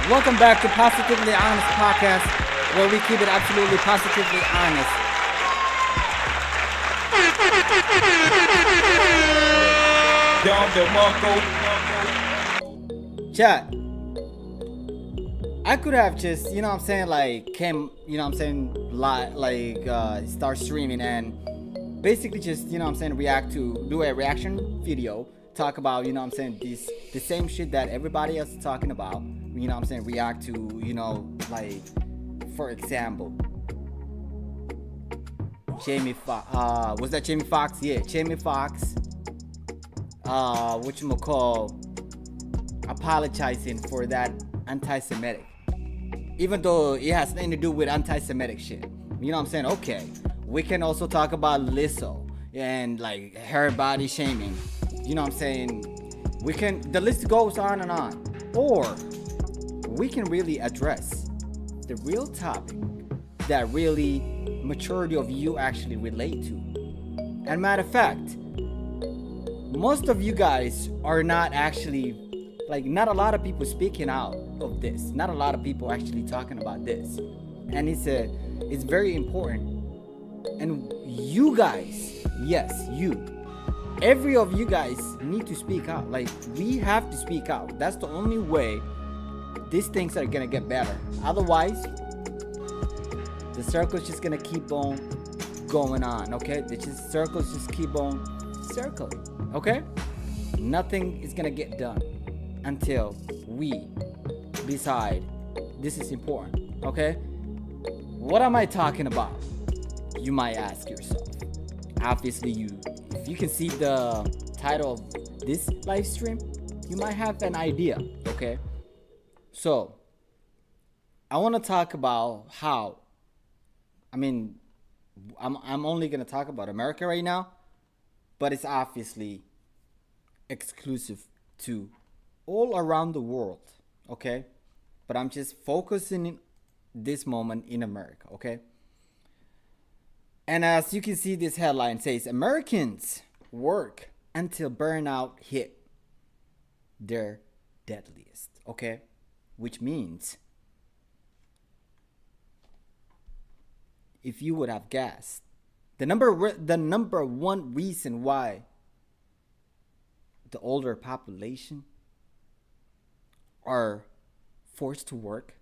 Welcome back to Positively Honest Podcast, where we keep it absolutely positively honest. Chat. I could have just, start streaming and basically just, do a reaction video, talk about, the same shit that everybody else is talking about, react to, for example, Jamie Foxx, was that Jamie Foxx? Yeah, Jamie Foxx, apologizing for that anti-Semitic. Even though it has nothing to do with anti-Semitic shit. Okay. We can also talk about Lizzo and her body shaming. The list goes on and on. Or we can really address the real topic that really majority of you actually relate to. And matter of fact, most of you guys are not actually, not a lot of people speaking out of this. Not a lot of people actually talking about this. And it's very important. And you guys, yes, every of you guys need to speak out. We have to speak out. That's the only way these things are gonna get better. Otherwise, the circle's just gonna keep on going on, okay? Circles just keep on circling, okay? Nothing is gonna get done until we decide this is important, okay? What am I talking about? You might ask yourself. Obviously, if you can see the title of this live stream, you might have an idea, okay? So, I want to talk about how, I'm only going to talk about America right now, but it's obviously exclusive to all around the world, okay? But I'm just focusing in this moment in America, okay? And as you can see, this headline says, Americans work until burnout hit their deadliest, okay? Which means, if you would have guessed, the number one reason why the older population are forced to work,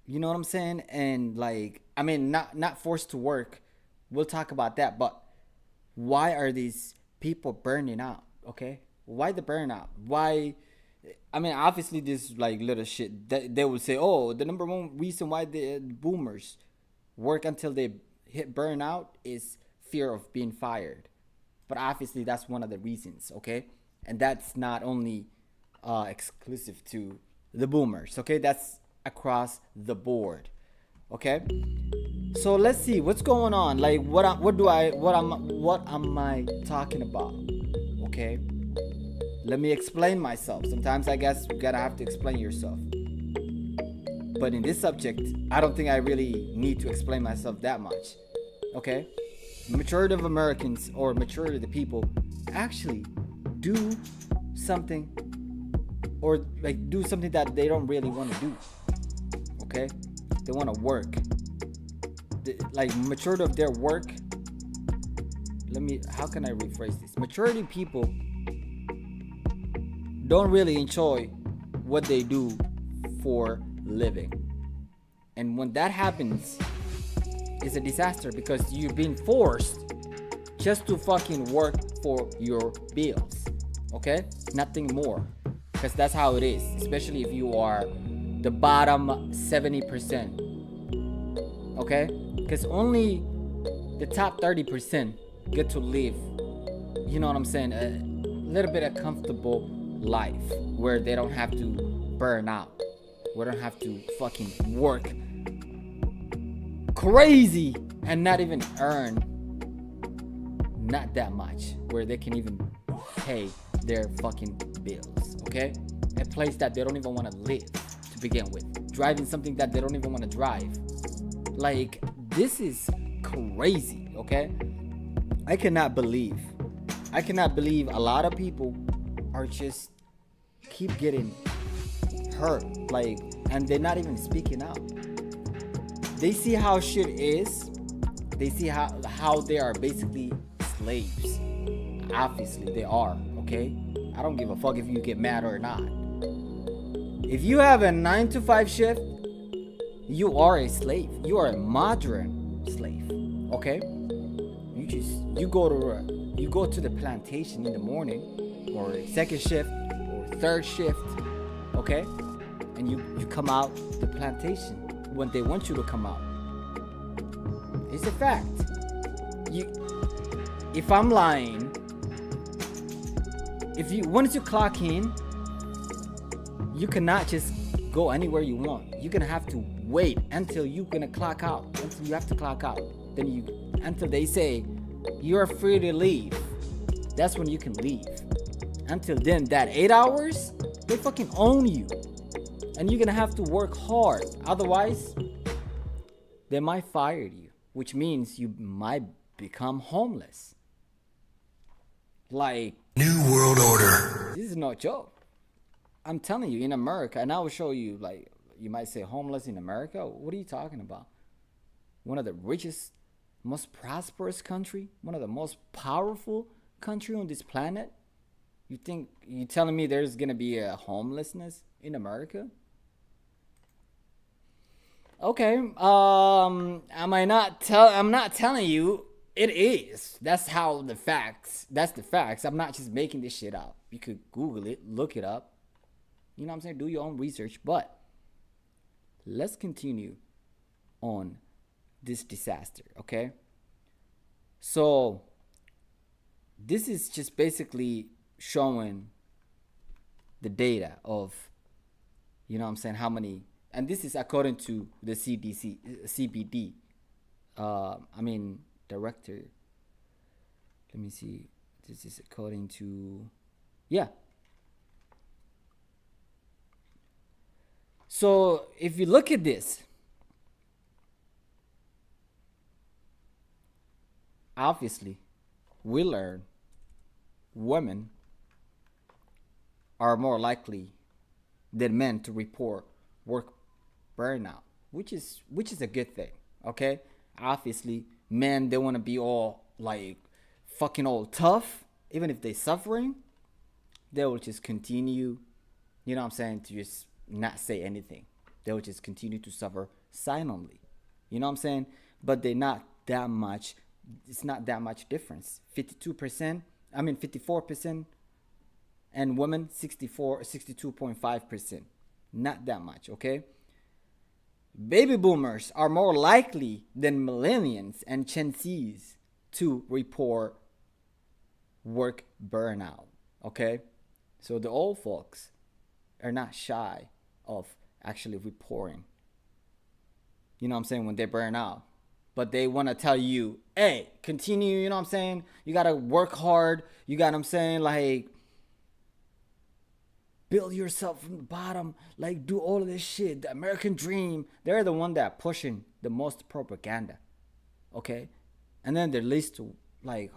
you know what I'm saying? And not forced to work, we'll talk about that, but why are these people burning out? Okay, why the burnout? Why? Obviously this little shit that they would say, oh, the number one reason why the boomers work until they hit burnout is fear of being fired. But obviously that's one of the reasons, okay? And that's not only exclusive to the boomers, okay? That's across the board, okay? So let's see what's going on. What am I talking about? Okay, let me explain myself. Sometimes I guess you gotta have to explain yourself. But in this subject, I don't think I really need to explain myself that much. Okay, majority of Americans or majority of the people actually do something or do something that they don't really want to do. Okay, they want to work. Majority of their work. How can I rephrase this? Majority of people don't really enjoy what they do for living. And when that happens, it's a disaster because you're being forced just to fucking work for your bills. Okay? Nothing more. Because that's how it is. Especially if you are the bottom 70%. Okay? Because only the top 30% get to live, you know what I'm saying, a little bit of comfortable life where they don't have to burn out, where they don't have to fucking work crazy and not even earn not that much, where they can even pay their fucking bills, okay? A place that they don't even want to live to begin with, driving something that they don't even want to drive. This is crazy, okay? I cannot believe a lot of people are just keep getting hurt, like, and they're not even speaking out. They see how shit is. They see how they are basically slaves. Obviously they are, okay? I don't give a fuck if you get mad or not. If you have a 9 to 5 shift, you are a slave. You are a modern slave, okay? You go to the plantation in the morning, or second shift, or third shift, okay? And you come out the plantation when they want you to come out. It's a fact. If I'm lying, once you clock in, you cannot just go anywhere you want. You're gonna have to wait until you're gonna clock out. Until you have to clock out. Until they say you're free to leave. That's when you can leave. Until then, that 8 hours, they fucking own you. And you're gonna have to work hard. Otherwise, they might fire you, which means you might become homeless. Like, New World Order. This is no joke. I'm telling you, in America, and I will show you, like, you might say homeless in America. What are you talking about? One of the richest, most prosperous country, one of the most powerful country on this planet. You telling me there's gonna be a homelessness in America? Okay. I'm not telling you it is. That's the facts. I'm not just making this shit up. You could Google it, look it up. You know what I'm saying? Do your own research. But let's continue on this disaster, okay? So this is just basically showing the data of, you know what I'm saying, how many, and this is according to the CBD, director. Let me see. This is according to, yeah. So if you look at this, obviously, we learn women are more likely than men to report work burnout, which is a good thing, okay? Obviously, men, they want to be all like fucking all tough, even if they're suffering, they will just continue, you know what I'm saying, to just not say anything. They will just continue to suffer silently, you know what I'm saying? But they're not that much. It's not that much difference. 54%, and women 62.5%. Not that much, okay? Baby boomers are more likely than millennials and Gen Zs to report work burnout, okay? So the old folks are not shy of actually reporting, you know what I'm saying, when they burn out. But they want to tell you, hey, continue, you know what I'm saying? You got to work hard. You got what I'm saying? Like, build yourself from the bottom. Like, do all of this shit. The American dream. They're the one that pushing the most propaganda. Okay? And then they're least, like,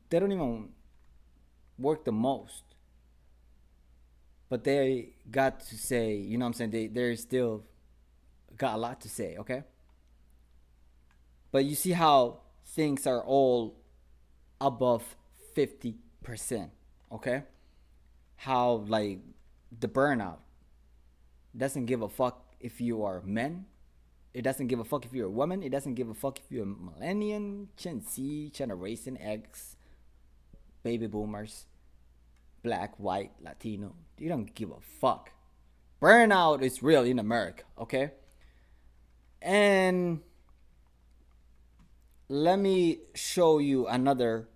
they don't even work the most. But they got to say, you know what I'm saying? They're still got a lot to say, okay? But you see how things are all above 50%, okay? How, like, the burnout doesn't give a fuck if you are men. It doesn't give a fuck if you're a woman. It doesn't give a fuck if you're a millennium, Gen Z, Generation X, baby boomers, black, white, Latino. You don't give a fuck. Burnout is real in America, okay? And let me show you another,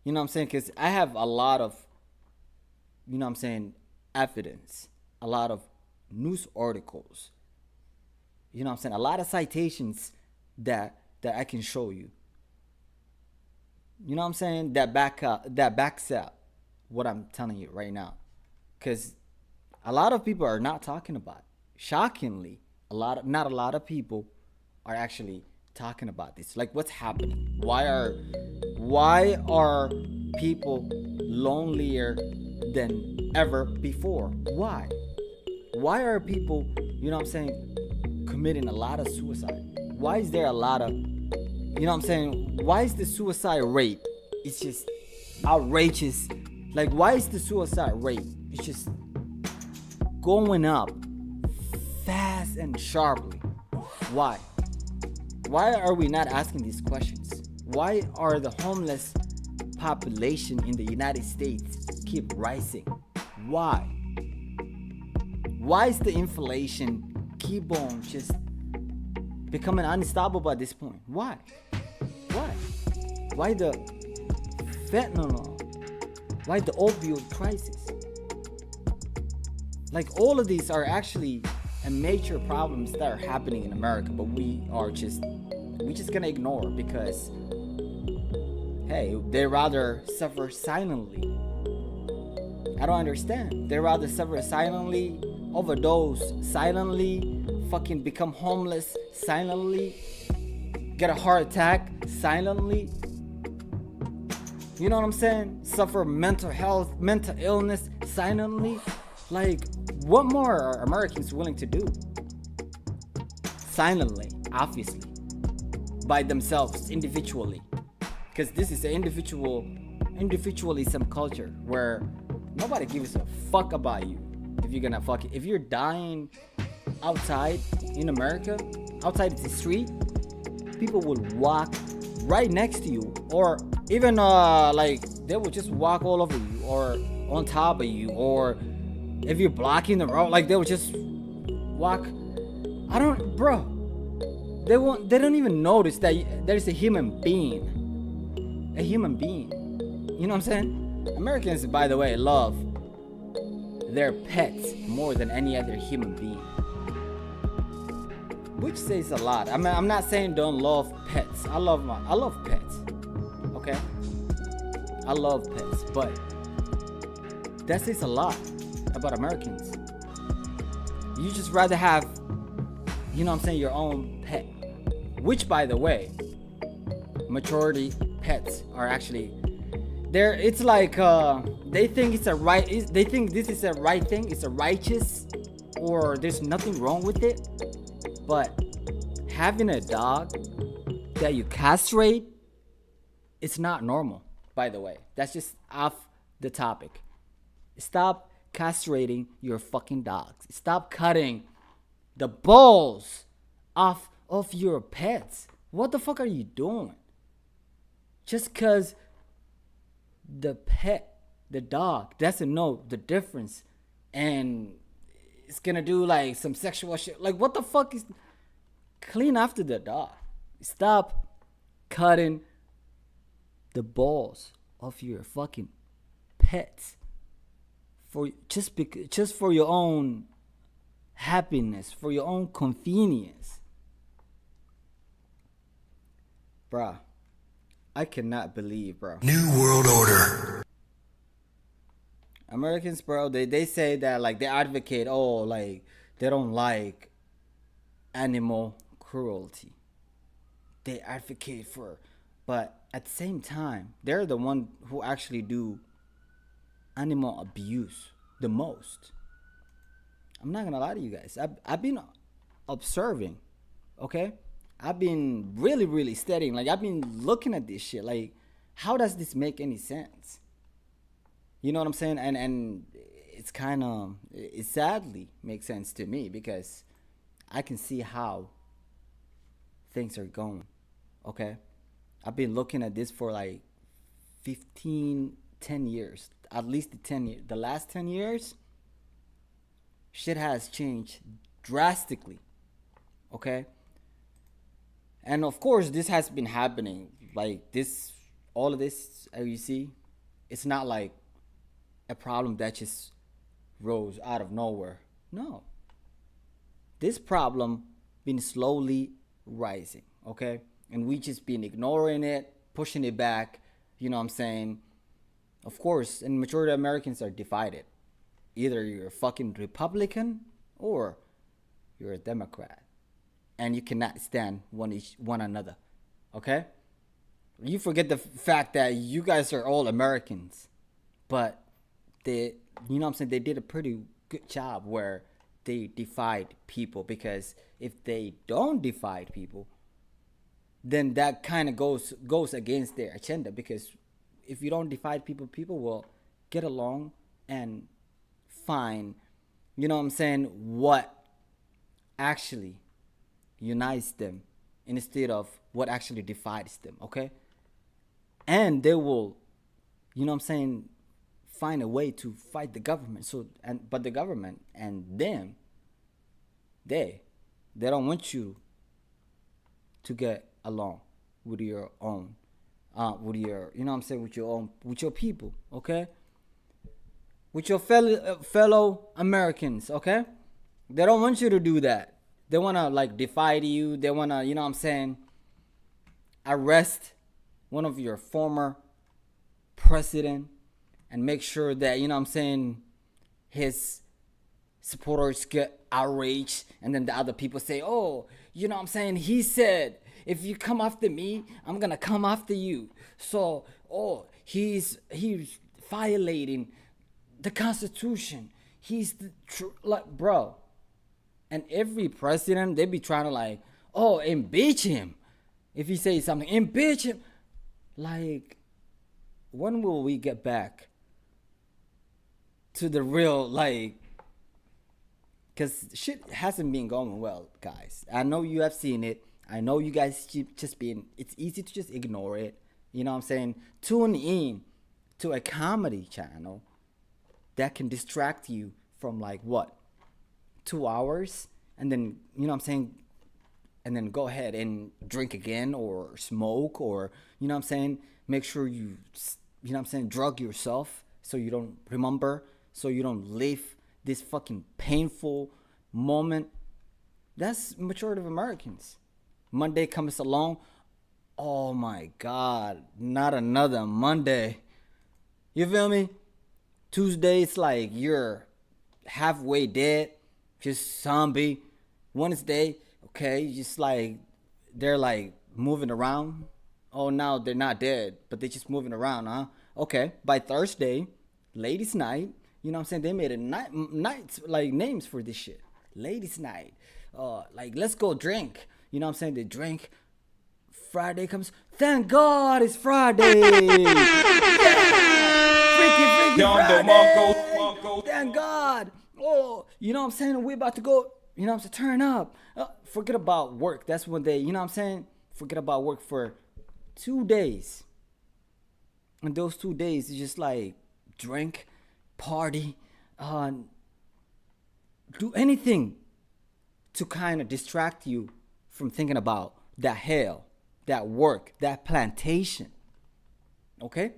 you know what I'm saying? Because I have a lot of, you know what I'm saying, evidence, a lot of news articles, you know what I'm saying, a lot of citations that I can show you. You know what I'm saying? That backs up what I'm telling you right now. Because a lot of people are not talking about it. Shockingly, not a lot of people are actually talking about this. Like, what's happening? Why are people lonelier than ever before? Why? Why are people, you know what I'm saying, committing a lot of suicide? Why is there a lot of, you know what I'm saying, why is the suicide rate, it's just outrageous? Like, why is the suicide rate, it's just going up fast and sharply? Why? Why are we not asking these questions? Why are the homeless population in the United States keep rising? Why? Why is the inflation keep on just becoming unstoppable at this point? Why? Why? Why the fentanyl? Why the opioid crisis? Like, all of these are actually a major problems that are happening in America, but we just gonna ignore because, hey, they rather suffer silently. I don't understand. They rather suffer silently, overdose silently, fucking become homeless silently, get a heart attack silently. You know what I'm saying? Suffer mental health, mental illness silently. Like, what more are Americans willing to do? Silently, obviously. By themselves, individually. Because this is an individualism culture where nobody gives a fuck about you. If you're dying outside in America, outside the street, people will walk right next to you, or even like they will just walk all over you, or on top of you, or if you're blocking the road, like they will just walk. They don't even notice that there's a human being. You know what I'm saying? Americans, by the way, love their pets more than any other human being, which says a lot. I mean, I'm not saying don't love pets. I love pets. Okay, I love pets, but that says a lot about Americans. You just rather have, you know what I'm saying, your own pet, which, by the way, majority pets are actually there. It's like they think it's a right. They think this is a right thing. It's a righteous, or there's nothing wrong with it. But having a dog that you castrate, it's not normal. By the way, that's just off the topic. Stop castrating your fucking dogs. Stop cutting the balls off of your pets. What the fuck are you doing? Just cause the dog doesn't know the difference, and it's gonna do like some sexual shit. Like, what the fuck is? Clean after the dog. Stop cutting the balls of your fucking pets for just for your own happiness, for your own convenience. Bruh, I cannot believe, bro. New World Order. Americans, bro, they say that, like, they advocate, like, they don't like animal cruelty. They advocate for, but at the same time, they're the one who actually do animal abuse the most. I'm not gonna lie to you guys. I've been observing, okay? I've been really studying. Like, I've been looking at this shit. Like, how does this make any sense? You know what I'm saying? And it's kind of, it sadly makes sense to me because I can see how things are going. Okay? I've been looking at this for like 10 years. At least the last 10 years, shit has changed drastically. Okay? And of course, this has been happening. Like, all of this, you see, it's not like a problem that just rose out of nowhere. No. This problem been slowly rising, okay? And we just been ignoring it, pushing it back, you know what I'm saying? Of course, and majority of Americans are divided. Either you're a fucking Republican or you're a Democrat. And you cannot stand one another, okay? You forget the fact that you guys are all Americans, but they, you know what I'm saying, they did a pretty good job where they divide people, because if they don't divide people, then that kind of goes against their agenda. Because if you don't divide people, people will get along and find, you know what I'm saying, what actually unites them instead of what actually divides them. Okay, and they will, you know what I'm saying, find a way to fight the government. But the government and them, they don't want you to get along with your own, with your, you know what I'm saying, with your people. Okay, with your fellow Americans. Okay, they don't want you to do that. They want to like divide you. They want to, you know what I'm saying, arrest one of your former president and make sure that, you know what I'm saying, his supporters get outraged, and then the other people say, oh, you know what I'm saying, he said, if you come after me, I'm gonna come after you. So, oh, he's violating the Constitution. He's like, bro. And every president, they be trying to like, oh, impeach him. If he says something, impeach him. Like, when will we get back to the real, like, because shit hasn't been going well, guys. I know you have seen it. I know you guys just been, it's easy to just ignore it. You know what I'm saying? Tune in to a comedy channel that can distract you from like what? 2 hours, and then, you know what I'm saying, and then go ahead and drink again or smoke, or, you know what I'm saying, make sure you know what I'm saying, drug yourself so you don't remember, so you don't live this fucking painful moment. That's majority of Americans. Monday comes along, oh my God, not another Monday. You feel me? Tuesday, it's like you're halfway dead, just zombie. Wednesday, okay, just like they're like moving around. Oh, now they're not dead, but they're just moving around, huh? Okay, by Thursday, ladies' night, you know what I'm saying? They made a night like names for this shit. Ladies' night, like let's go drink. You know what I'm saying? They drink. Friday comes. Thank God it's Friday. Freaky Friday. Thank God. Oh, you know what I'm saying? We're about to go, you know what I'm saying, turn up. Forget about work. That's when they, you know what I'm saying? Forget about work for 2 days. And those 2 days is just like drink, party, do anything to kind of distract you from thinking about that hell, that work, that plantation. Okay?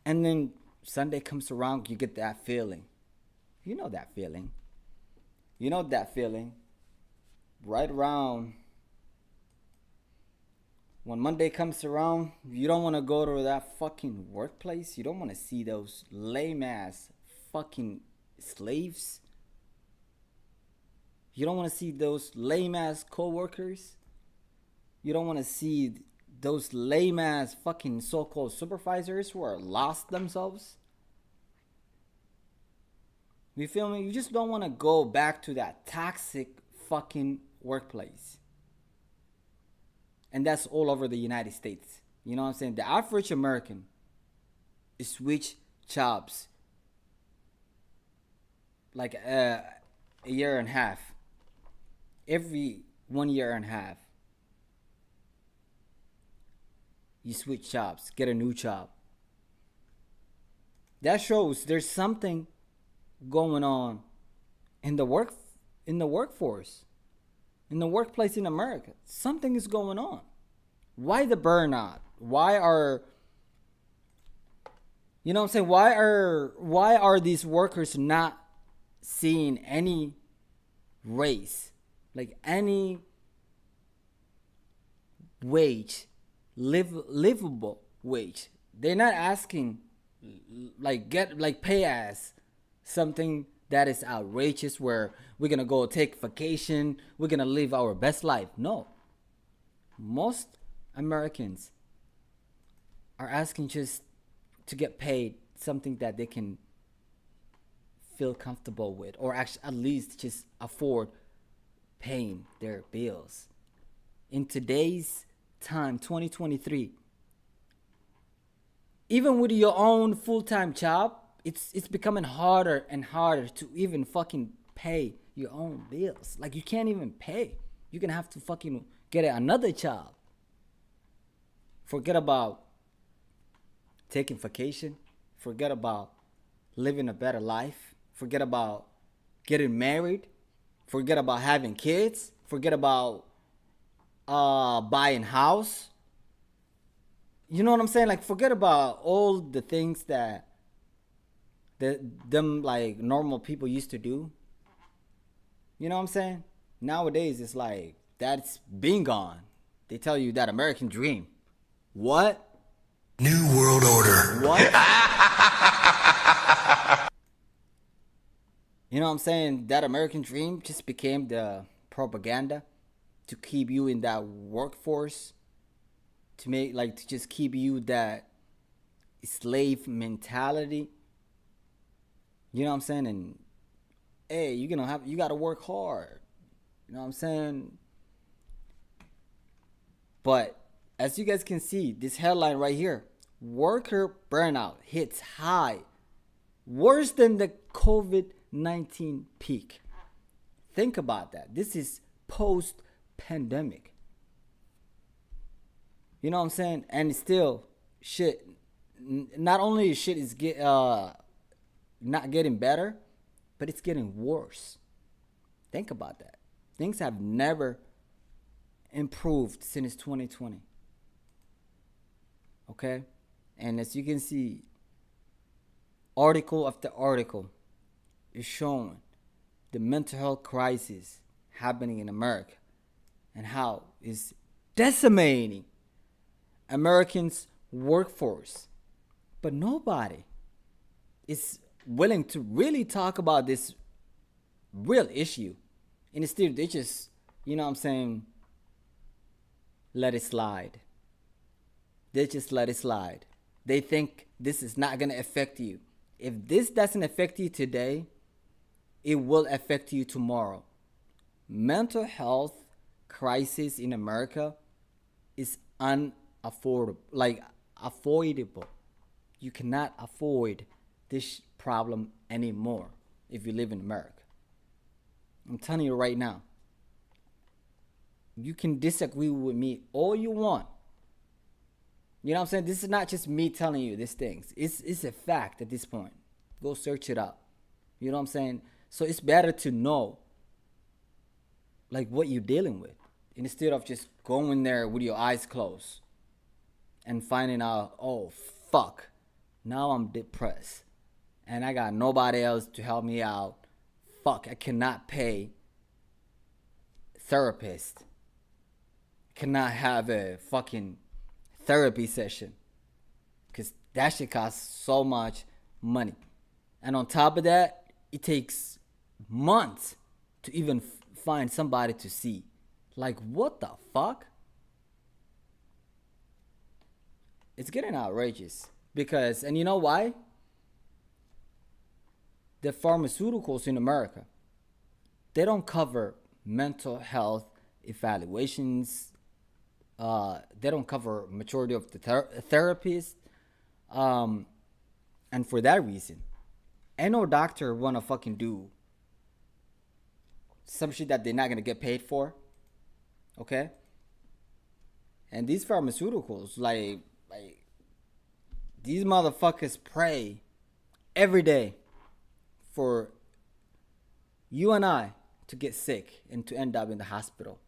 And then Sunday comes around, you get that feeling. You know that feeling. You know that feeling. Right around when Monday comes around, you don't want to go to that fucking workplace. You don't want to see those lame ass fucking slaves. You don't want to see those lame ass co-workers. You don't want to see those lame ass fucking so-called supervisors who are lost themselves. You feel me? You just don't want to go back to that toxic fucking workplace. And that's all over the United States. You know what I'm saying? The average American switch jobs like a year and a half. Every 1 year and a half. You switch jobs, get a new job. That shows there's something going on in the workforce, in the workplace in America. Something is going on. Why the burnout? Why are, you know what I'm saying, why are these workers not seeing any raise, like any wage, livable wage? They're not asking like get like pay as something that is outrageous where we're gonna go take vacation, we're gonna live our best life. No. Most Americans are asking just to get paid something that they can feel comfortable with, or actually at least just afford paying their bills. In today's time, 2023, even with your own full-time job, it's becoming harder and harder to even fucking pay your own bills. Like, you can't even pay. You're gonna have to fucking get another job. Forget about taking vacation. Forget about living a better life. Forget about getting married. Forget about having kids. Forget about buying house. You know what I'm saying? Like, forget about all the things that them like normal people used to do. You know what I'm saying? Nowadays it's like that's been gone. They tell you that American dream. What? New World Order. What? You know what I'm saying? That American dream just became the propaganda to keep you in that workforce, to make like to just keep you that slave mentality. You know what I'm saying? And hey, you gotta work hard. You know what I'm saying? But as you guys can see, this headline right here, worker burnout hits high, worse than the COVID-19 peak. Think about that. This is post-pandemic. You know what I'm saying? And still, shit. Not only shit is not getting better, but it's getting worse. Think about that. Things have never improved since 2020. Okay? And as you can see, article after article is showing the mental health crisis happening in America and how it's decimating Americans' workforce. But nobody is willing to really talk about this real issue. Instead, they just, you know what I'm saying, let it slide. They just let it slide. They think this is not going to affect you. If this doesn't affect you today, it will affect you tomorrow. Mental health crisis in America is avoidable. You cannot avoid this problem anymore if you live in America. I'm telling you right now. You can disagree with me all you want. You know what I'm saying? This is not just me telling you these things. It's a fact at this point. Go search it up. You know what I'm saying? So it's better to know like what you're dealing with instead of just going there with your eyes closed and finding out, oh fuck, now I'm depressed and I got nobody else to help me out. Fuck, I cannot pay therapist. Cannot have a fucking therapy session because that shit costs so much money. And on top of that, it takes months to even find somebody to see. Like, what the fuck? It's getting outrageous because, and you know why? The pharmaceuticals in America, they don't cover mental health evaluations. They don't cover majority of the therapists. And for that reason, ain't no doctor wanna fucking do some shit that they're not gonna get paid for. Okay? And these pharmaceuticals, like these motherfuckers pray every day for you and I to get sick and to end up in the hospital.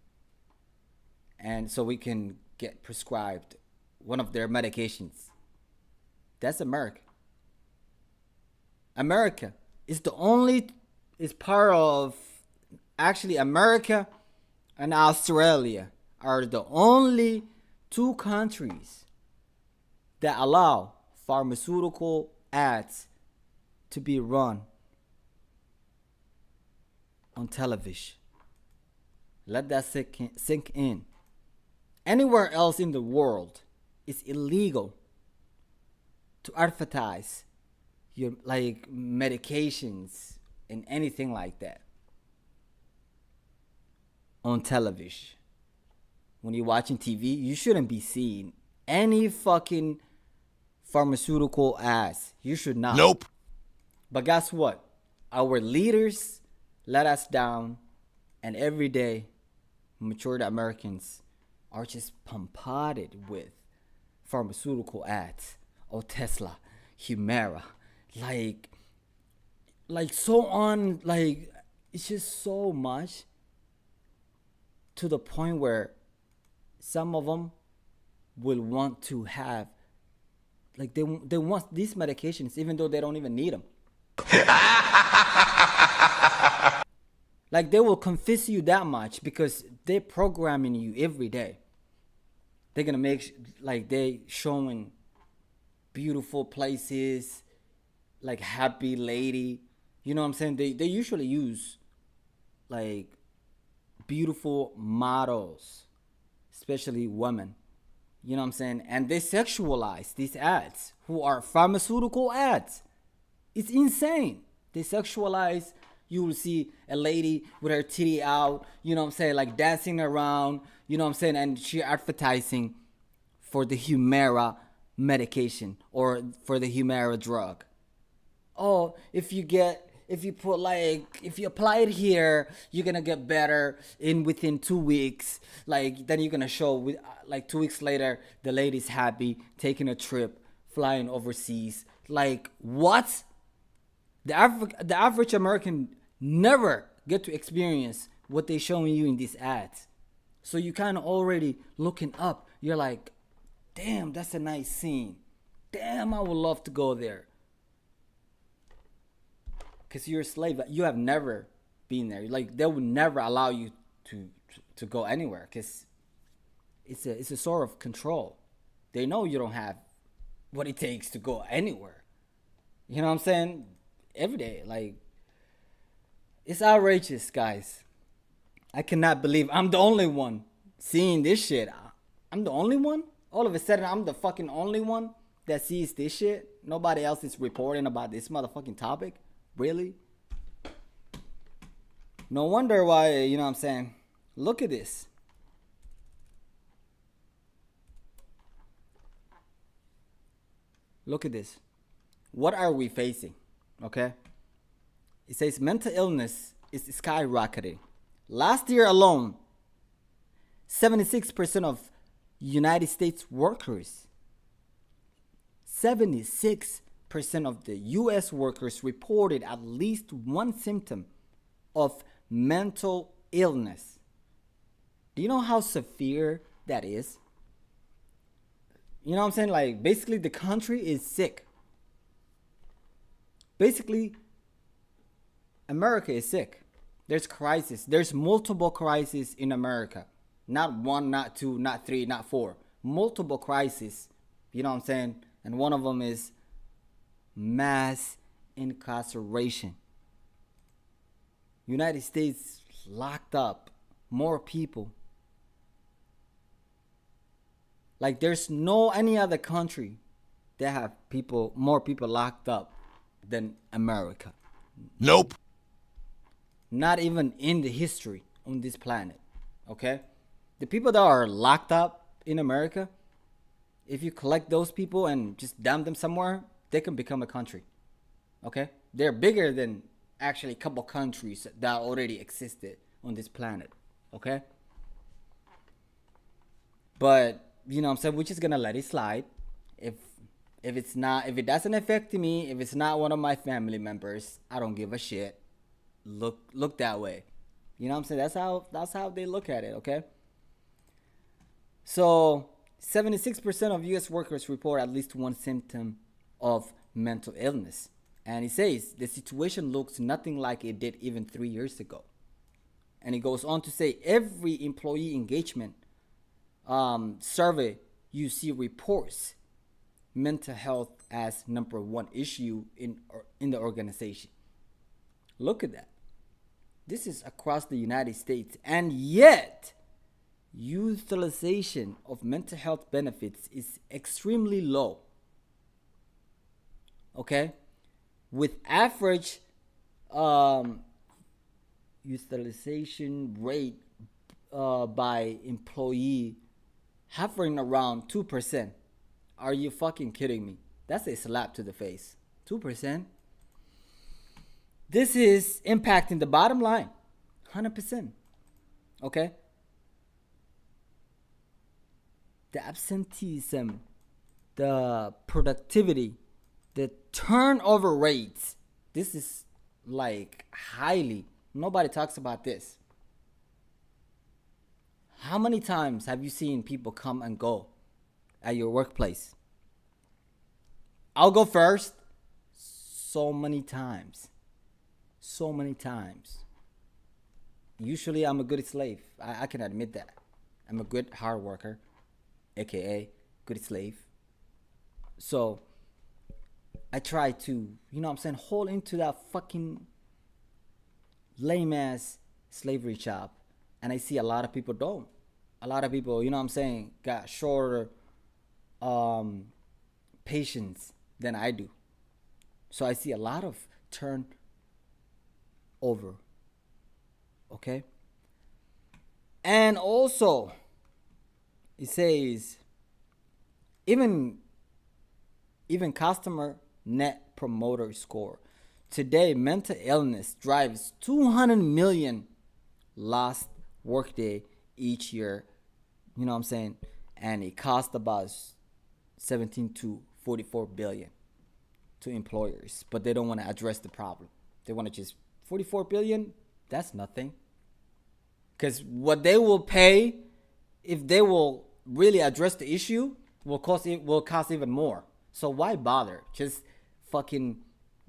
And so we can get prescribed one of their medications. That's America. America is part of, actually America and Australia are the only two countries that allow pharmaceutical ads to be run on television. Let that sink in. Anywhere else in the world, it's illegal to advertise your like medications in anything like that on television. When you're watching TV, you shouldn't be seeing any fucking pharmaceutical ads. You should not. Nope. But guess what? Our leaders let us down, and every day, mature Americans are just bombarded with pharmaceutical ads. Oh, Tesla, Humira, like so on. Like, it's just so much to the point where some of them will want to have, like, they want these medications even though they don't even need them. Like, they will confess you that much because they're programming you every day. They're gonna make like they showing beautiful places, like happy lady. You know what I'm saying? They usually use like beautiful models, especially women. You know what I'm saying? And they sexualize these ads, who are pharmaceutical ads. It's insane. They sexualize. You will see a lady with her titty out, you know what I'm saying, like dancing around, you know what I'm saying, and she advertising for the Humira medication or for the Humira drug. Oh, if you apply it here, you're gonna get better within 2 weeks. Like, then you're gonna show with like 2 weeks later, the lady's happy, taking a trip, flying overseas. Like, what? The average American never get to experience what they're showing you in these ads. So you kind of already looking up. You're like, damn, that's a nice scene. Damn, I would love to go there. Because you're a slave. You have never been there. Like, they would never allow you to go anywhere because it's a sort of control. They know you don't have what it takes to go anywhere. You know what I'm saying? Every day, like, it's outrageous, guys. I cannot believe I'm the only one seeing this shit. I'm the only one? All of a sudden, I'm the fucking only one that sees this shit? Nobody else is reporting about this motherfucking topic? Really? No wonder why, you know what I'm saying? Look at this. Look at this. What are we facing? Okay? It says mental illness is skyrocketing. Last year alone, 76% of United States workers, 76% of the U.S. workers reported at least one symptom of mental illness. Do you know how severe that is? You know what I'm saying? Like, basically, the country is sick. Basically, America is sick. There's crisis. There's multiple crises in America. Not one, not two, not three, not four. Multiple crises. You know what I'm saying? And one of them is mass incarceration. United States locked up more people. Like, there's no any other country that have more people locked up than America. Nope. Not even in the history on this planet. Okay? The people that are locked up in America, if you collect those people and just dump them somewhere, they can become a country. Okay? They're bigger than actually a couple countries that already existed on this planet. Okay? But, you know what I'm saying, we're just gonna let it slide. If it doesn't affect me, if it's not one of my family members, I don't give a shit. Look that way. You know what I'm saying? That's how they look at it, okay? So 76% of US workers report at least one symptom of mental illness. And he says the situation looks nothing like it did even 3 years ago. And he goes on to say every employee engagement survey you see reports mental health as number one issue in the organization. Look at that. This is across the United States. And yet, utilization of mental health benefits is extremely low. Okay? With average um, utilization rate by employee hovering around 2%. Are you fucking kidding me? That's a slap to the face. 2%. This is impacting the bottom line. 100%. Okay? The absenteeism, the productivity, the turnover rates. This is like highly. Nobody talks about this. How many times have you seen people come and go at your workplace? I'll go first. So many times. So many times. Usually I'm a good slave. I can admit that. I'm a good hard worker, aka good slave. So I try to, you know what I'm saying, hold into that fucking lame ass slavery job. And I see a lot of people don't. A lot of people, you know what I'm saying, got shorter patience than I do. So I see a lot of turnover. Okay? And also, it says even customer net promoter score. Today, mental illness drives 200 million lost workday each year. You know what I'm saying? And it costs about 17 to 44 billion to employers, but they don't want to address the problem. They want to just 44 billion. That's nothing. Because what they will pay, if they will really address the issue, will cost even more. So why bother? Just fucking,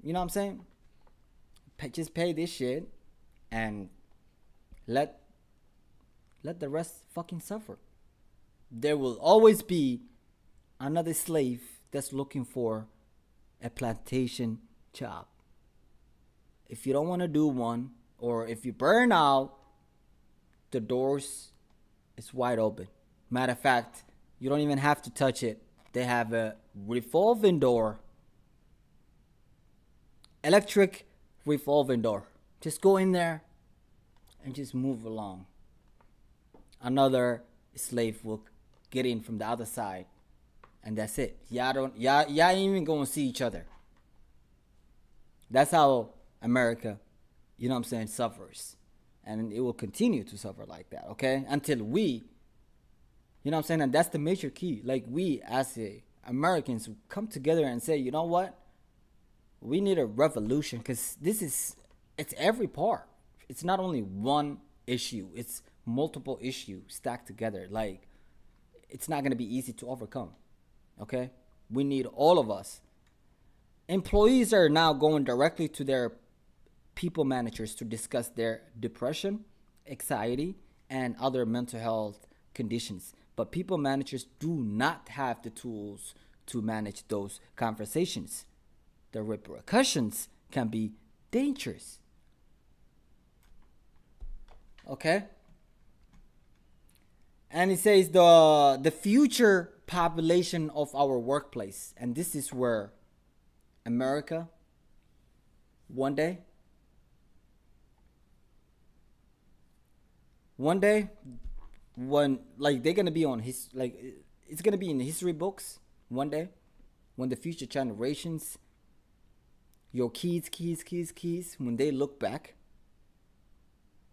you know what I'm saying? Just pay this shit and let the rest fucking suffer. There will always be another slave that's looking for a plantation job. If you don't want to do one, or if you burn out, the doors is wide open. Matter of fact, you don't even have to touch it. They have a revolving door. Electric revolving door. Just go in there and just move along. Another slave will get in from the other side, and that's it. Y'all ain't even gonna see each other. That's how America, you know what I'm saying, suffers. And it will continue to suffer like that, okay? Until we, you know what I'm saying? And that's the major key. Like, we as Americans come together and say, you know what? We need a revolution, because it's every part. It's not only one issue. It's multiple issues stacked together. Like, it's not going to be easy to overcome, okay? We need all of us. Employees are now going directly to their people managers to discuss their depression, anxiety, and other mental health conditions. But people managers do not have the tools to manage those conversations. The repercussions can be dangerous. Okay? And it says the future population of our workplace. And this is where America, one day, when like they're gonna be on it's gonna be in the history books one day, when the future generations, your kids, when they look back,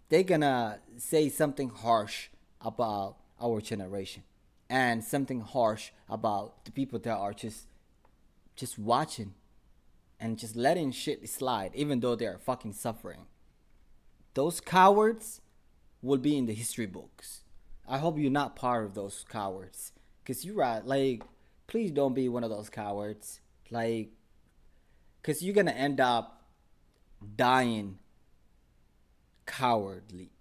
they're gonna say something harsh about our generation, and something harsh about the people that are just watching and just letting shit slide, even though they're fucking suffering. Those cowards will be in the history books. I hope you're not part of those cowards, because you're right. Like, please don't be one of those cowards. Like, because you're gonna end up dying cowardly.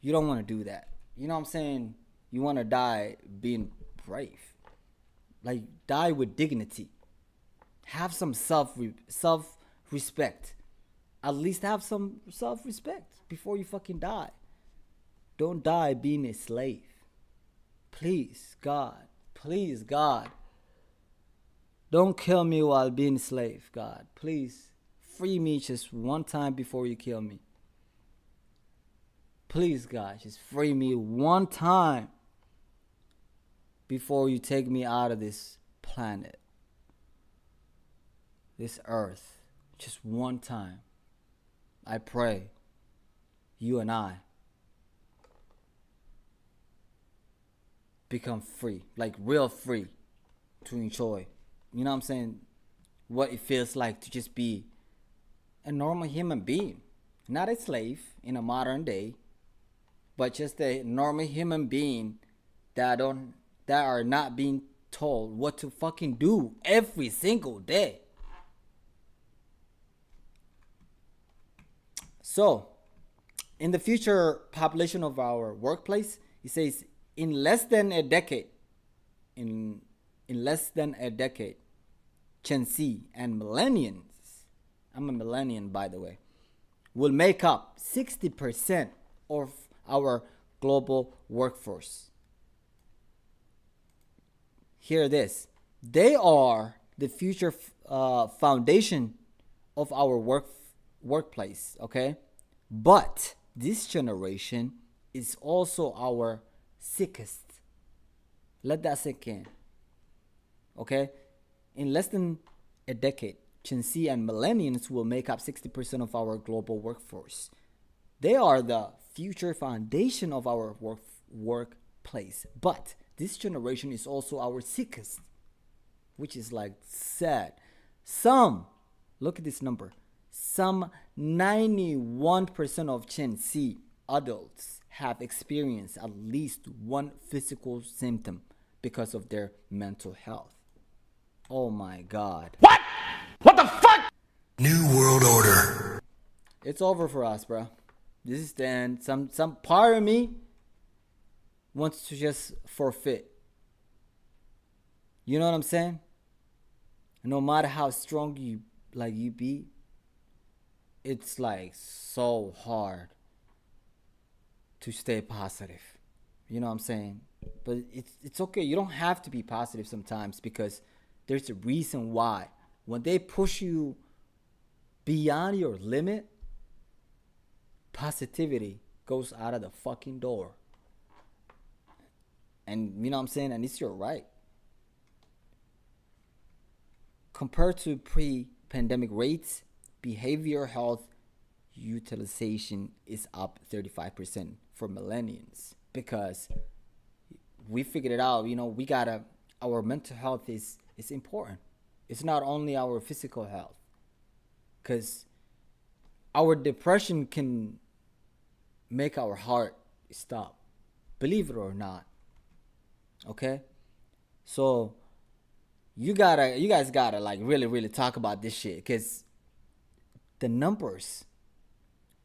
You don't want to do that. You know what I'm saying? You want to die being brave. Like, die with dignity. Have some self-respect. At least have some self-respect before you fucking die. Don't die being a slave. Please, God. Please, God. Don't kill me while being a slave, God. Please, free me just one time before you kill me. Please, God, just free me one time before you take me out of this planet, this earth. Just one time. I pray you and I become free, like real free to enjoy. You know what I'm saying? What it feels like to just be a normal human being. Not a slave in a modern day, but just a normal human being that are not being told what to fucking do every single day. So, in the future population of our workplace, it says in less than a decade, in less than a decade, Gen Z and millennials, I'm a millennial by the way, will make up 60% of our global workforce. Hear this. They are the future foundation of our workplace, okay? But this generation is also our sickest. Let that sink in. Okay? In less than a decade, Gen Z and millennials will make up 60% of our global workforce. They are the future foundation of our workplace. But this generation is also our sickest, which is like sad. Look at this number. Some 91% of Gen Z adults have experienced at least one physical symptom because of their mental health. Oh my God. What? What the fuck? New World Order. It's over for us, bro. This is the end. Some part of me wants to just forfeit. You know what I'm saying? No matter how strong you be, it's like so hard to stay positive. You know what I'm saying? But it's okay. You don't have to be positive sometimes because there's a reason why. When they push you beyond your limit, positivity goes out of the fucking door. And you know what I'm saying? And it's your right. Compared to pre-pandemic rates, behavioral health utilization is up 35% for millennials because we figured it out. You know, our mental health is important. It's not only our physical health, because our depression can make our heart stop, believe it or not. Okay, so you guys gotta like really talk about this shit, because the numbers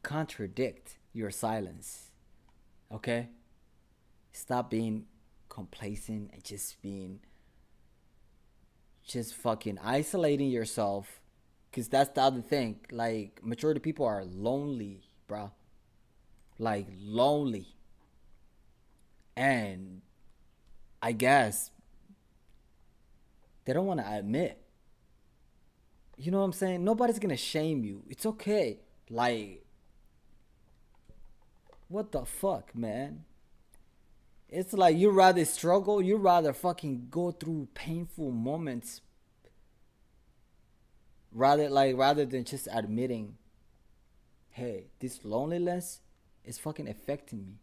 contradict your silence. Okay, stop being complacent and just fucking isolating yourself, because that's the other thing. Like, majority of people are lonely, bro. Like, lonely. And I guess they don't want to admit. You know what I'm saying? Nobody's gonna shame you. It's okay. Like, what the fuck, man? It's like you rather struggle, you rather fucking go through painful moments rather than just admitting, hey, this loneliness is fucking affecting me.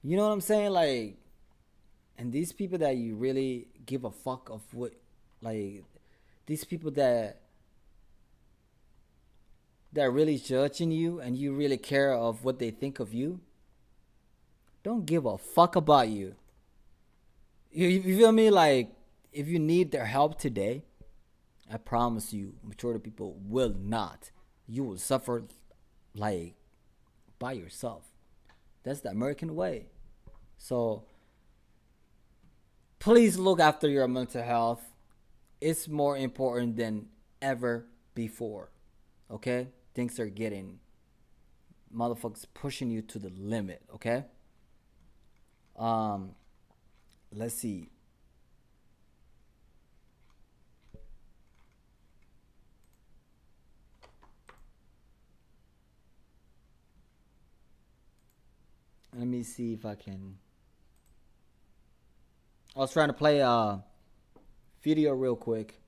You know what I'm saying? Like, and these people that you really give a fuck of what, like, these people that are really judging you and you really care of what they think of you, don't give a fuck about you. You feel me? Like, if you need their help today, I promise you, majority of people will not. You will suffer like by yourself. That's the American way. So please look after your mental health. It's more important than ever before. Okay? Things are getting motherfuckers pushing you to the limit, okay? Let's see. me see if I can. I was trying to play a video real quick.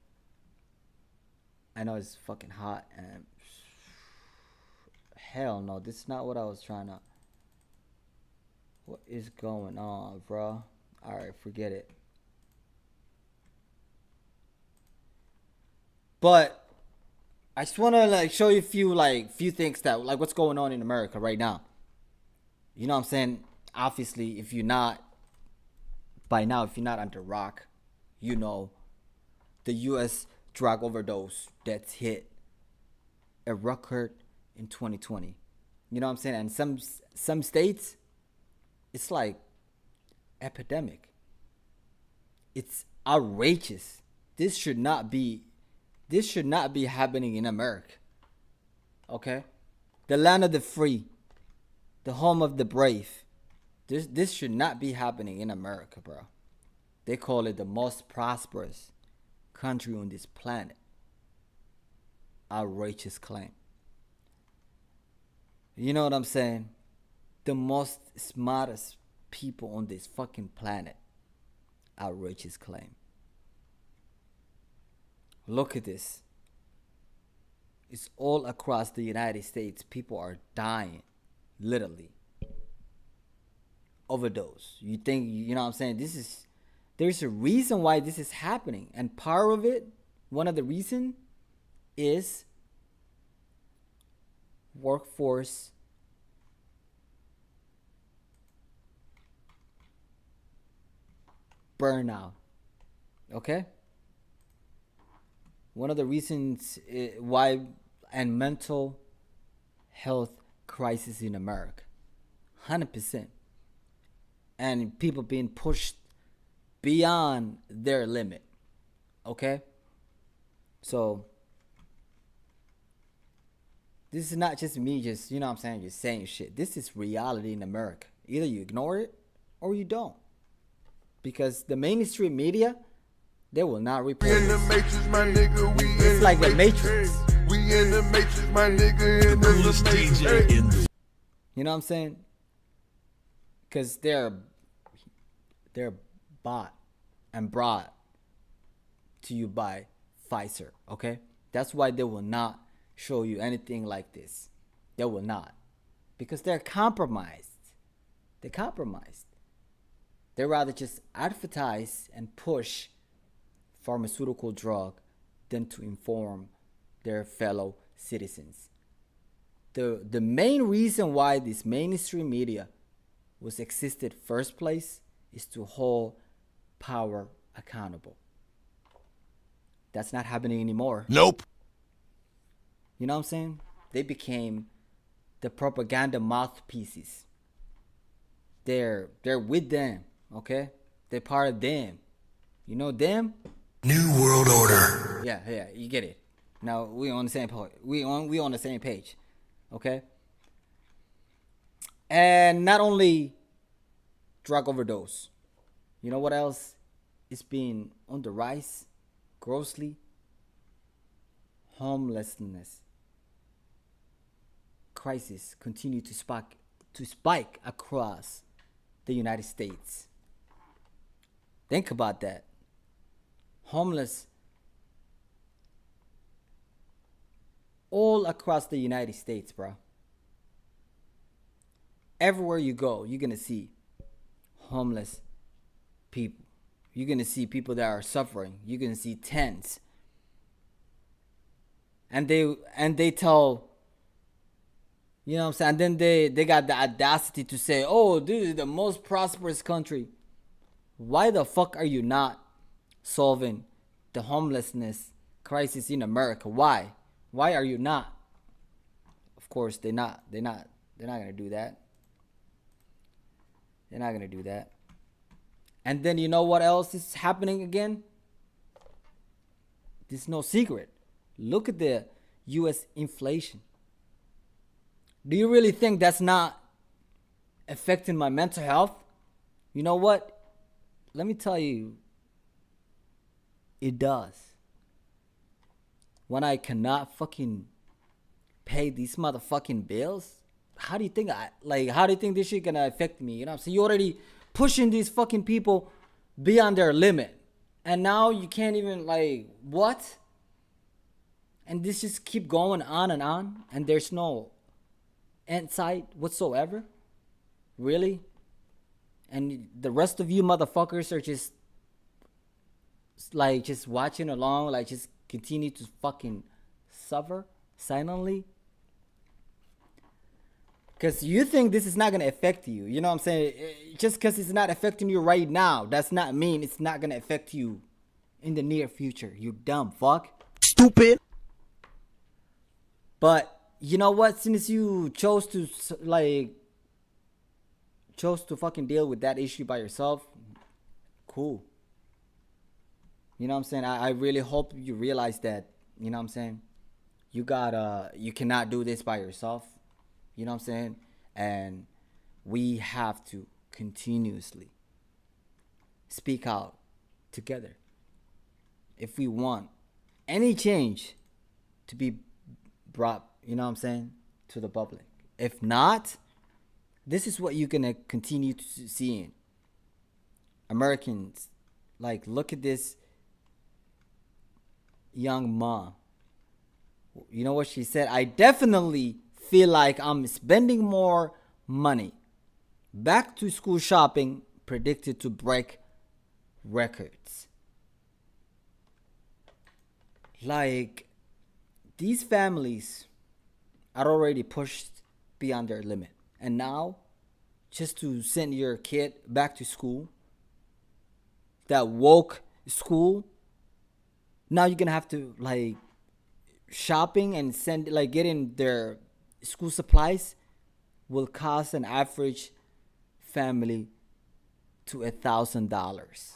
I know it's fucking hot and hell no, this is not what I was trying to. What is going on, bro? Alright, forget it. But I just wanna like show you a few things that like what's going on in America right now. You know what I'm saying? Obviously, if you're not under rock, you know the US drug overdose that's hit a record in 2020. You know what I'm saying? And some states, it's like epidemic. It's outrageous. This should not be happening in America. Okay? The land of the free, the home of the brave. This should not be happening in America, bro. They call it the most prosperous country on this planet. Outrageous claim. You know what I'm saying? The most smartest people on this fucking planet. Outrageous claim. Look at this. It's all across the United States. People are dying. Literally. Overdose. You think, you know what I'm saying? There's a reason why this is happening. And part of it, one of the reasons is workforce burnout. Okay? One of the reasons why and mental health crisis in America. 100%. And people being pushed beyond their limit. Okay? So this is not just me just, you know what I'm saying, just saying shit. This is reality in America. Either you ignore it or you don't. Because the mainstream media, they will not report it. It's like the Matrix. We in the Matrix, my nigga. In the DJ. You know what I'm saying? Because they're bought and brought to you by Pfizer, okay? That's why they will not show you anything like this. They will not. Because they're compromised. They're compromised. They rather just advertise and push pharmaceutical drug than to inform their fellow citizens. The main reason why this mainstream media was existed first place is to hold power accountable. That's not happening anymore. Nope. You know what I'm saying? They became the propaganda mouthpieces. They're with them, okay? They're part of them. You know them? New World Order. Yeah, you get it. Now we on the same page. We on the same page, okay? And not only drug overdose. You know what else is being on the rise grossly? Homelessness crisis continue to spike across the United States. Think about that. Homeless all across the United States, bro. Everywhere you go, you're gonna see homeless people. You're gonna see people that are suffering. You're gonna see tents. And they tell, you know what I'm saying? And then they got the audacity to say, oh, this is the most prosperous country. Why the fuck are you not solving the homelessness crisis in America? Why? Why are you not? Of course, they're not gonna do that. They're not gonna do that. And then you know what else is happening again? This is no secret. Look at the US inflation. Do you really think that's not affecting my mental health? You know what? Let me tell you, it does. When I cannot fucking pay these motherfucking bills, how do you think how do you think this shit gonna affect me? You know what I'm saying? You already pushing these fucking people beyond their limit, and now you can't even what? And this just keep going on, and there's no end sight whatsoever. Really? And the rest of you motherfuckers are just just watching along, just continue to fucking suffer silently. Because you think this is not going to affect you. You know what I'm saying? Just because it's not affecting you right now, does not mean it's not going to affect you in the near future. You dumb fuck. Stupid. But you know what? Since you chose to fucking deal with that issue by yourself, cool. You know what I'm saying? I really hope you realize that, you know what I'm saying? You cannot do this by yourself. You know what I'm saying? And we have to continuously speak out together if we want any change to be brought, you know what I'm saying, to the public. If not, this is what you're gonna continue to seeing. Americans, look at this young mom. You know what she said? I definitely feel like I'm spending more money. Back to school shopping predicted to break records. These families are already pushed beyond their limit. And now, just to send your kid back to school, that woke school, now you're gonna have to shopping and getting their school supplies will cost an average family to $1,000.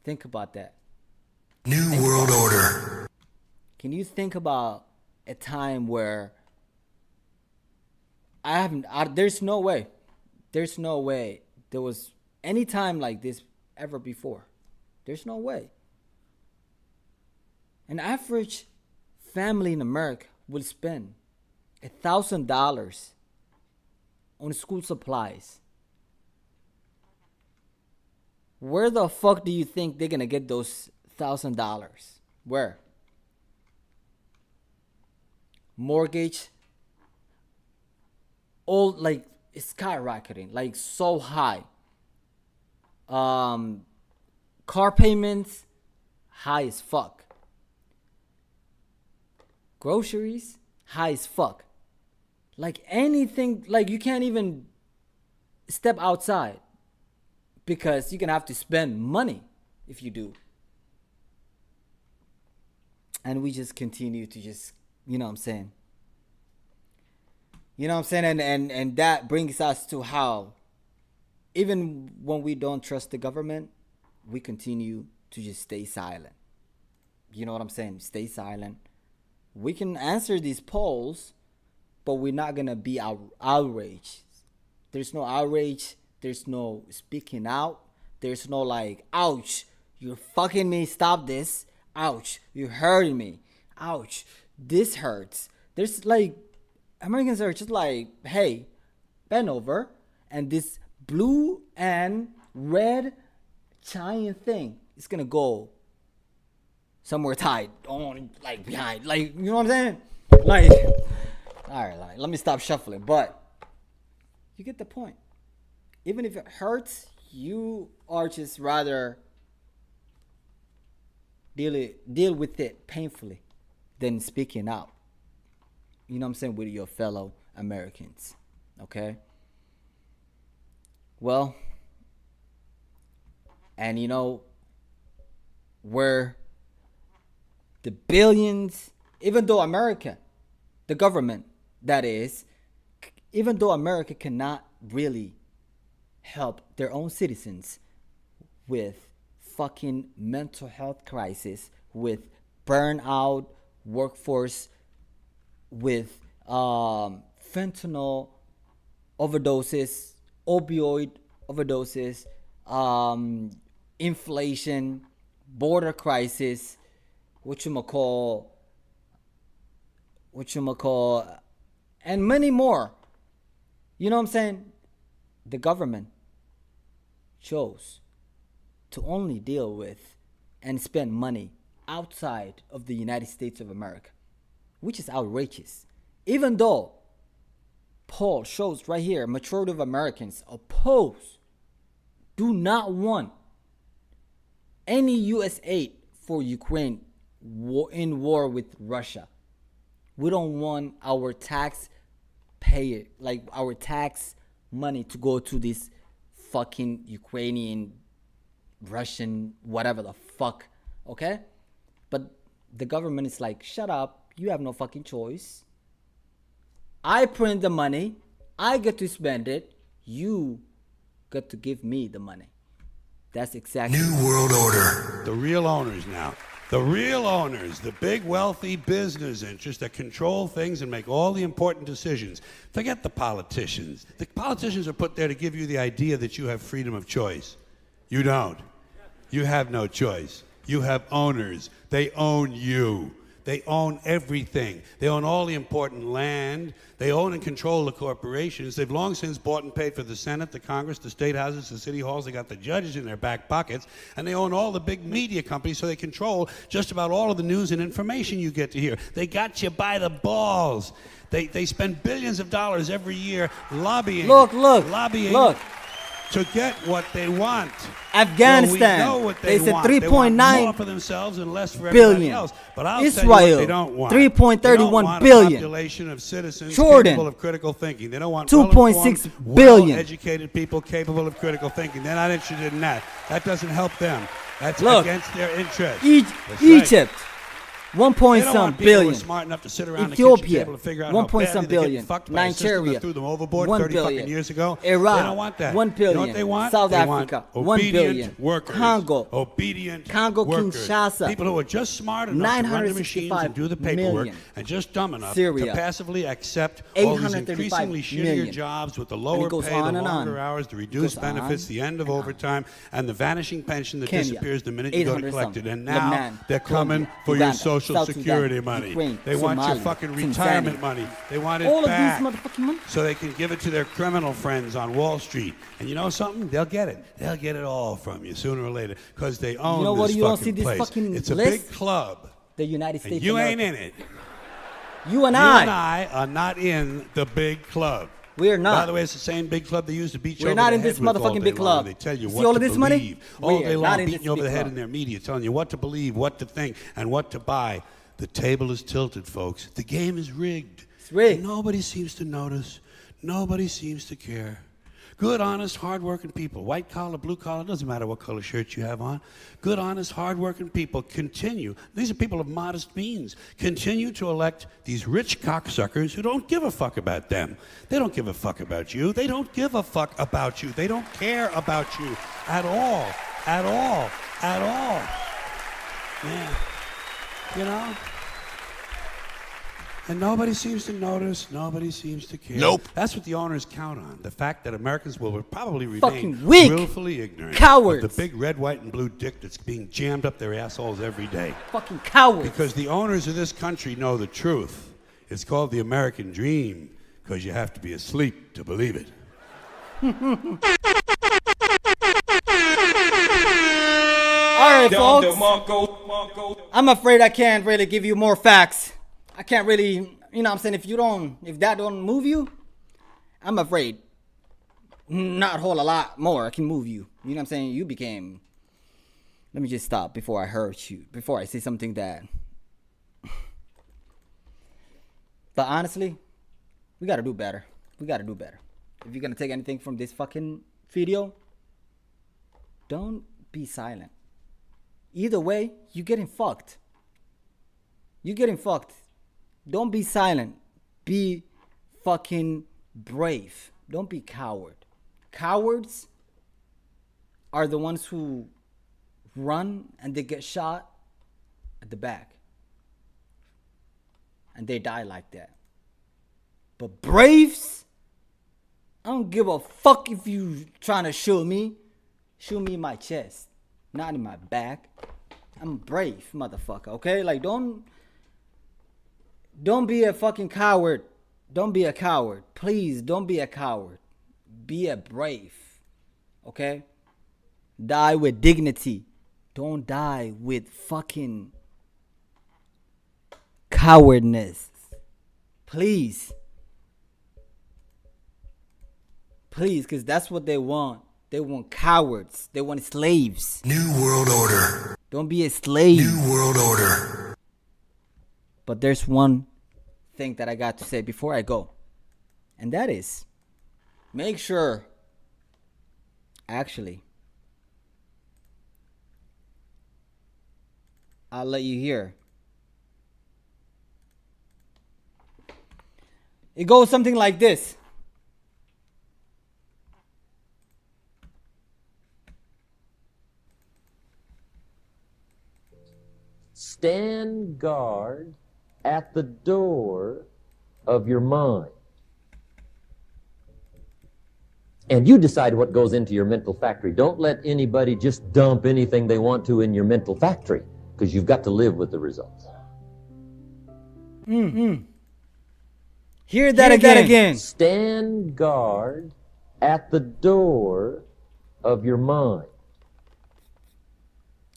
Think about that. New World Order. Can you think about a time where there's no way there was any time like this ever before. There's no way. An average family in America will spend $1,000 on school supplies. Where the fuck do you think they're gonna get those $1,000? Where? Mortgage, all it's skyrocketing, so high. Car payments, high as fuck. Groceries, high as fuck. Anything, you can't even step outside because you're gonna have to spend money if you do. And we just continue to just, you know what I'm saying? You know what I'm saying? And that brings us to how, even when we don't trust the government, we continue to just stay silent. You know what I'm saying? Stay silent. We can answer these polls, but we're not going to be outraged. There's no outrage. There's no speaking out. There's no ouch, you're fucking me, stop this. Ouch, you're hurting me. Ouch, this hurts. There's Americans are just hey, bend over. And this blue and red giant thing is going to go somewhere tied on behind, you know what I'm saying? All right, let me stop shuffling, but you get the point. Even if it hurts, you are just rather deal with it painfully than speaking out, you know what I'm saying, with your fellow Americans. Okay, well, and where the billions, even though America, the government, that is, even though America cannot really help their own citizens with fucking mental health crisis, with burnout workforce, with fentanyl overdoses, opioid overdoses, inflation, border and many more. You know what I'm saying? The government chose to only deal with and spend money outside of the United States of America, which is outrageous. Even though poll shows right here, majority of Americans do not want any U.S. aid for Ukraine in war with Russia. We don't want our tax money to go to this fucking Ukrainian, Russian, whatever the fuck, okay? But the government is like, shut up, you have no fucking choice. I print the money, I get to spend it, you got to give me the money. That's exactly New World Order. The real owners now. The real owners, the big wealthy business interests that control things and make all the important decisions. Forget the politicians. The politicians are put there to give you the idea that you have freedom of choice. You don't. You have no choice. You have owners. They own you. They own everything. They own all the important land. They own and control the corporations. They've long since bought and paid for the Senate, the Congress, the state houses, the city halls. They got the judges in their back pockets. And they own all the big media companies, so they control just about all of the news and information you get to hear. They got you by the balls. They spend billions of dollars every year lobbying. Lobbying to get what they want. Afghanistan, well, we know what they said want. 3.9 They want more for themselves and less for everybody else. But I'll Israel, tell you what they don't want. 3.31 they don't want billion. A population of citizens Jordan, capable of critical thinking. They don't want 2.6 billion. Well-educated people capable of critical thinking. They're not interested in that. That doesn't help them. That's against their interests. Egypt. 1 point some billion. Smart enough to sit around Ethiopia, the to figure out 1 point some billion. Nigeria, threw them overboard 1 30 billion. fucking years ago. Iraq, They don't want that. 1 billion. You know what they want? South they Africa, want 1 obedient billion. workers. Congo, obedient Congo workers. Kinshasa, People who are just smart enough to run the machines and do the paperwork, million. and just dumb enough Syria, to passively accept all these increasingly shittier million. jobs with the lower pay, the longer hours, the reduced benefits, the end of overtime, and the vanishing pension that Kenya, disappears the minute you go to collect it. And now Lebanon, they're coming Colombia, for your Uganda, Social South Security Sudan, money. Ukraine, They want your Somalia, fucking Tanzania. retirement money. They want it All back. of these motherfucking money. So they can give it to their criminal friends on Wall Street. And you know something? They'll get it. They'll get it all from you sooner or later because they own this fucking place. It's a big club. The United States And you of ain't America. in it. You and I are not in the big club. We're not. By the way, it's the same big club they used to beat you We're over not the in head this with all motherfucking day big club. long. They tell you See what all to of this believe. money? All We day are long, not in beating this you over big the head club. in their media, telling you what to believe, what to think, and what to buy. The table is tilted, folks. The game is rigged. It's rigged. And nobody seems to notice. Nobody seems to care. Good, honest, hardworking people, white collar, blue collar, doesn't matter what color shirt you have on. Good, honest, hardworking people continue. These are people of modest means. Continue to elect these rich cocksuckers who don't give a fuck about them. They don't give a fuck about you. They don't give a fuck about you. They don't care about you at all. At all. At all. Yeah. You know? And nobody seems to notice. Nobody seems to care. Nope. That's what the owners count on. The fact that Americans will probably remain Fucking weak. willfully ignorant Cowards. of the big red, white, and blue dick that's being jammed up their assholes every day. Fucking cowards. Because the owners of this country know the truth. It's called the American dream because you have to be asleep to believe it. All right, folks. I'm afraid I can't really give you more facts. I can't really, you know what I'm saying, if that don't move you, I'm afraid not a whole lot more I can move you. You know what I'm saying? You became, let me just stop before I hurt you, before I say something that, but honestly, we gotta do better. We gotta do better. If you're gonna take anything from this fucking video, don't be silent. Either way, you're getting fucked. You're getting fucked. Don't be silent. Be fucking brave. Don't be coward. Cowards are the ones who run and they get shot at the back. And they die like that. But braves, I don't give a fuck if you trying to shoot me. Shoot me in my chest, not in my back. I'm brave, motherfucker, okay? Like, don't be a fucking coward Don't be a coward. Please don't be a coward. Be a brave. Okay? Die with dignity. Don't die with fucking cowardness. Please. Please, because that's what they want. They want cowards. They want slaves. New World Order. Don't be a slave. New World Order. But there's one thing that I got to say before I go. And that is, make sure, actually, I'll let you hear. It goes something like this. Stand guard at the door of your mind. And you decide what goes into your mental factory. Don't let anybody just dump anything they want to in your mental factory, because you've got to live with the results. Hear that again. Stand guard at the door of your mind.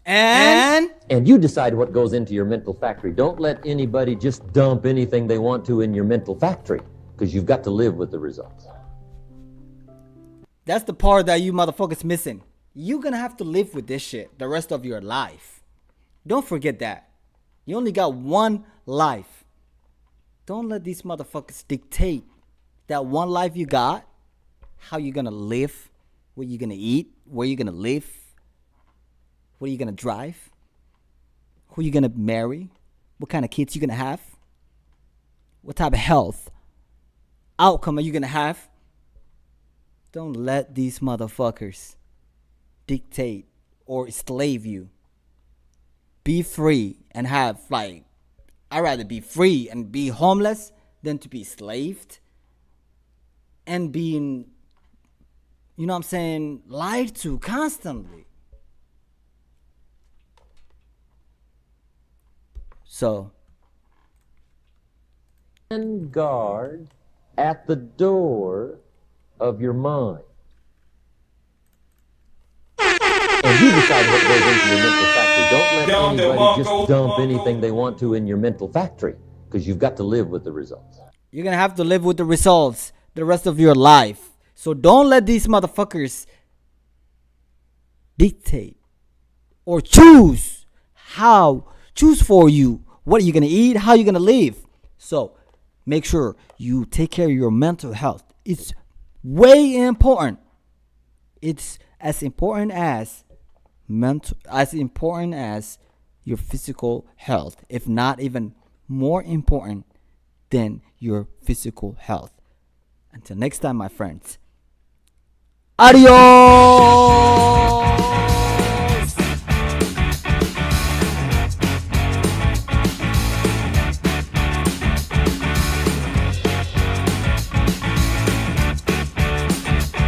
And you decide what goes into your mental factory. Don't let anybody just dump anything they want to in your mental factory, because you've got to live with the results. that's the part that you motherfuckers missing. You're gonna have to live with this shit the rest of your life. Don't forget that. You only got one life. Don't let these motherfuckers dictate that one life you got, how you're gonna live, what you're gonna eat, where you're gonna live, what are you gonna drive, who you gonna marry, what kind of kids you gonna have, what type of health outcome are you gonna have. Don't let these motherfuckers dictate or slave you. Be free and have, like, I'd rather be free and be homeless than to be slaved and being, you know what I'm saying, lied to constantly. So, Stand guard at the door of your mind. And you decide what goes into your mental factory. Don't let anybody just dump anything they want to in your mental factory, because you've got to live with the results. you're gonna have to live with the results the rest of your life. So don't let these motherfuckers dictate or choose for you what are you gonna eat, how you gonna live. So make sure you take care of your mental health. It's way important. It's as important as your physical health, if not even more important than your physical health. Until next time, my friends. Adios.